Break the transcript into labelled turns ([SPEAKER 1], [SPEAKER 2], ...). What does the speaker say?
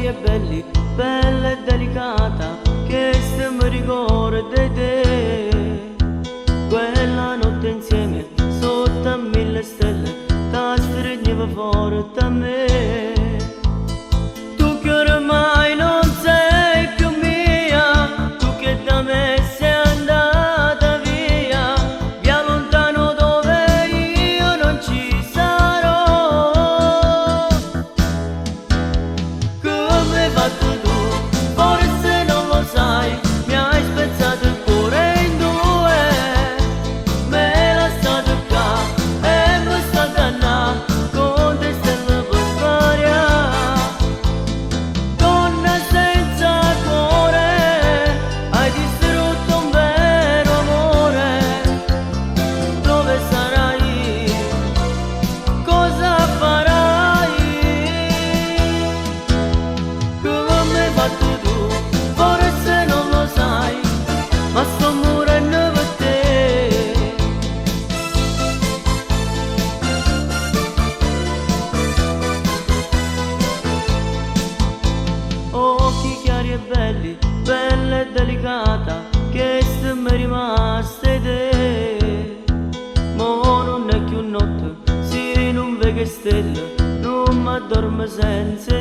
[SPEAKER 1] chiari e belli, bella e delicata, che se mi ricorda di te. Quella notte insieme, sotto a 1000 stelle, ti stringeva fuori da me. Tu che ormai non sei più mia, tu che da me sei andata via, via lontano dove io non ci sarò. Come hai fatto tu, forse non lo sai, mi hai spezzato il cuore in due, me la sta toccando e mi sta dannando con te stelle per variare. Donna senza cuore, hai distrutto un vero amore. Dove sarai? Cosa farai? Come hai fatto tu, forse non lo sai, ma sto morendo per te. Occhi chiari e belli, bella e delicata, che se mi rimaste te. Mo non è più notte, sì non vedo stelle, non mi addormo senza